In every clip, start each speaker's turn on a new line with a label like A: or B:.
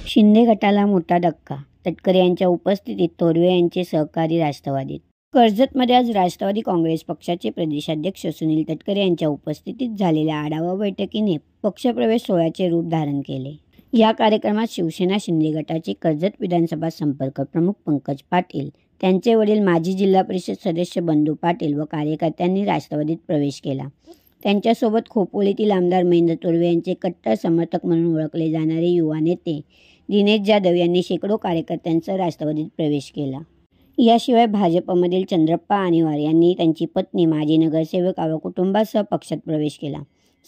A: शिंदे गटाला मोठा धक्का, तटकरे यांच्या उपस्थितीत तोरवे यांचे सहकारी राष्ट्रवादीत। कर्जतमध्ये आज राष्ट्रवादी काँग्रेस पक्षाचे प्रदेशाध्यक्ष सुनील तटकरे यांच्या उपस्थितीत झालेल्या आढावा बैठकीने पक्षप्रवेश सोहळ्याचे रूप धारण केले। या कार्यक्रमात शिवसेना शिंदे गटाचे कर्जत विधानसभा संपर्क प्रमुख पंकज पाटील, त्यांचे वडील माजी जिल्हा परिषद सदस्य बंधू पाटील व कार्यकर्त्यांनी राष्ट्रवादीत प्रवेश केला। त्यांच्यासोबत खोपोलीतील आमदार महेंद्र तोरवे यांचे कट्टर समर्थक म्हणून ओळखले जाणारे युवा नेते दिनेश जाधव यांनी शेकडो कार्यकर्त्यांचा राष्ट्रवादीत प्रवेश केला। याशिवाय भाजपमधील चंद्रप्पा अनिवार यांनी त्यांची पत्नी, माजी नगरसेवक व कुटुंबासह पक्षात प्रवेश केला।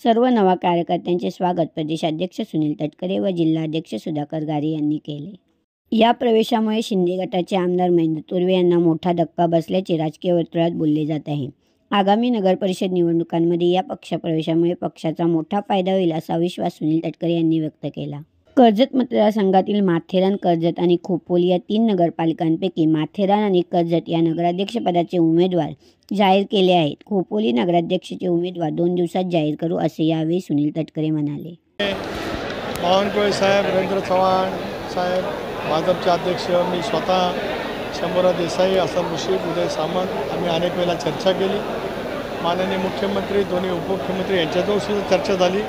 A: सर्व नवा कार्यकर्त्यांचे स्वागत प्रदेशाध्यक्ष सुनील तटकरे व जिल्हाध्यक्ष सुधाकर गारे यांनी केले। या प्रवेशामुळे शिंदे गटाचे आमदार महेंद्र तोरवे यांना मोठा धक्का बसल्याचे राजकीय वर्तुळात बोलले जात आहे। आगामी नगरपरिषद निवडणुकांमध्ये या पक्षप्रवेशामुळे पक्षाचा मोठा फायदा होईल असा विश्वास सुनील तटकरे यांनी व्यक्त केला। कर्जत मतदारसंघातील माथेरान, कर्जत आणि खोपोली या 3 नगरपालिकांपैकी माथेरान आणि कर्जत या नगराध्यक्षपदाचे उमेदवार जाहीर केले आहेत। खोपोली नगराध्यक्षाचे उमेदवार 2 दिवसात जाहीर करू असे यावेळी सुनील तटकरे म्हणाले।
B: बावनकुळे साहेब, रवींद्र चव्हाण साहेब, भाजपचे अध्यक्ष, मी स्वतः, शंभूराज देसाई, हसन मुश्रीफ, उदय सामंत, आम्ही अनेक वेळा चर्चा केली। माननीय मुख्यमंत्री, दोन्ही उपमुख्यमंत्री यांच्याजवळ सुद्धा चर्चा झाली।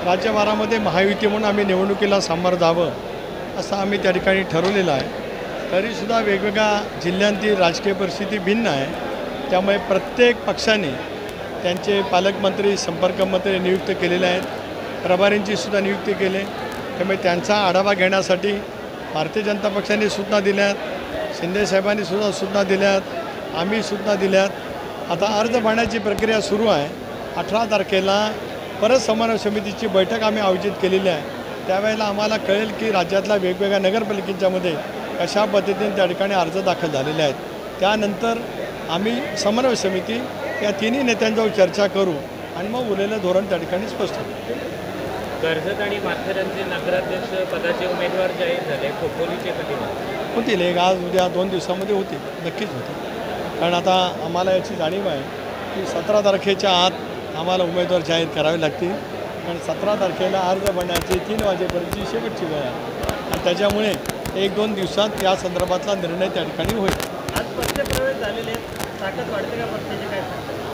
B: राज्यभरामध्ये महायुती म्हणून आम्ही निवडणुकीला सामोरं जावं असं आम्ही त्या ठिकाणी ठरवलेलं आहे। तरीसुद्धा वेगवेगळ्या जिल्ह्यांची राजकीय परिस्थिती भिन्न आहे, त्यामुळे प्रत्येक पक्षाने त्यांचे पालकमंत्री, संपर्कमंत्री नियुक्त केलेले आहेत, प्रभारींची सुद्धा नियुक्ती केली। त्यामुळे त्यांचा आढावा घेण्यासाठी भारतीय जनता पक्षाने सूचना दिल्यात, शिंदेसाहेबांनी सुद्धा सूचना दिल्यात, आम्ही सूचना दिल्यात। आता अर्ज भरण्याची प्रक्रिया सुरू आहे। 18 तारखेला परत समन्वय समितीची बैठक आम्ही आयोजित केलेली आहे। त्यावेळेला आम्हाला कळेल की राज्यातल्या वेगवेगळ्या नगरपालिकांच्यामध्ये कशा पद्धतीने त्या ठिकाणी अर्ज दाखल झालेले आहेत। त्यानंतर आम्ही समन्वय समिती या तिन्ही नेत्यांजवळ चर्चा करू आणि मग उरलेलं धोरण त्या ठिकाणी स्पष्ट करू।
C: कर्जत आणि माथेरानचे नगराध्यक्ष पदाचे उमेदवार जाहीर झाले, खोपोलीचे कधी
B: होतील? एक आज उद्या 2 दिवसामध्ये होतील, नक्कीच होतील। कारण आता आम्हाला याची जाणीव आहे की 17 तारखेच्या आत आम्हाला उमेदवार जाहीर करावे लागतील, कारण 17 तारखेला अर्ज भरण्याची 3 वाजेपर्यंतची शेवटची वेळ आहे आणि त्याच्यामुळे 1-2 दिवसात या संदर्भातला निर्णय त्या ठिकाणी होईल।
C: आज पक्षप्रवेश झालेले, ताकद वाढते का पक्षाची? काय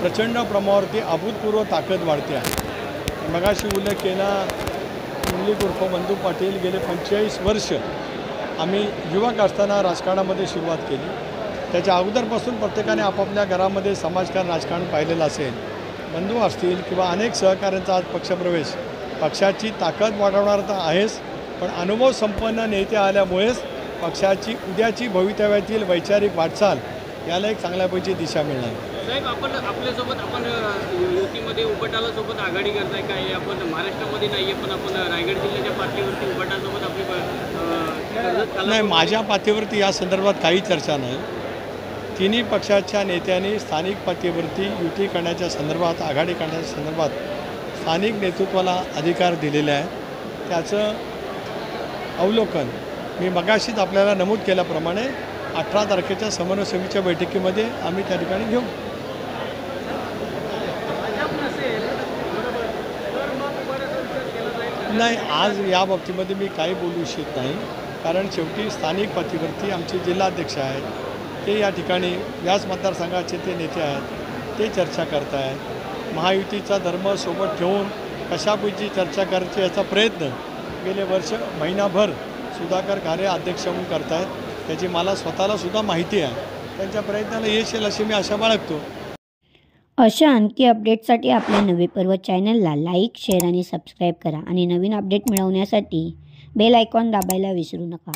B: प्रचंड प्रमाणावरती अभूतपूर्व ताकद वाढते आहे। मगाशी उल्लेख केला, मुरली उर्फ बंधू पाटील गेले 45 वर्ष आम्ही युवक असताना राजकारणामध्ये सुरुवात केली। त्याच्या अगोदरपासून प्रत्येकाने आपापल्या घरामध्ये समाजकारण, राजकारण पाहिलेलं असेल। बंधू असतील किंवा अनेक सहकाऱ्यांचा आज पक्षप्रवेश पक्षाची ताकद वाढवणार तर आहेच, पण अनुभव संपन्न नेते आल्यामुळेच पक्षाची उद्याची भवितव्यातील वैचारिक वाटचाल याला एक चांगल्यापैकी दिशा मिळणार।
C: साहेब, आपल्यासोबत युतीमध्ये उबटाला सोबत आघाडी करताय काय? आपण महाराष्ट्रामध्ये नाही आहे, पण आपण रायगड जिल्ह्याच्या पातळीवरती उबटासोबत आपली
B: नाही, माझ्या पातळीवरती या संदर्भात काही चर्चा नाही। तिन्ही पक्षाच्या नेत्यांनी स्थानिक पातळीवरती युती करण्याच्या संदर्भात, आघाडी करण्याच्या संदर्भात स्थानिक नेतृत्वाला अधिकार दिलेले आहे। त्याचं अवलोकन मी मगाशीच आपल्याला नमूद केल्याप्रमाणे 18 तारखेच्या समन्वय समितीच्या बैठकीमध्ये आम्ही त्या ठिकाणी घेऊ। नाही, आज या बाबतीमध्ये मी काही बोलू इच्छित नाही, कारण शेवटी स्थानिक पातळीवरती आमचे जिल्हाध्यक्ष आहेत, ते या ठिकाणी याच मतदारसंघाचे ते नेते आहेत, ते चर्चा करत आहेत। महायुतीचा धर्म सोबत ठेवून कशापैकी चर्चा करायची याचा प्रयत्न गेले वर्ष, महिनाभर सुधाकर गारे अध्यक्ष म्हणून करत आहेत। त्याची मला स्वतःला सुद्धा माहिती आहे। त्यांच्या प्रयत्नाला यश येईल अशी मी आशा बाळगतो।
A: अशा आणखी अपडेटसाठी आपल्या नवे पर्व चॅनलला लाईक, शेअर आणि सबस्क्राईब करा आणि नवीन अपडेट मिळवण्यासाठी बेल आयकॉन दाबायला विसरू नका।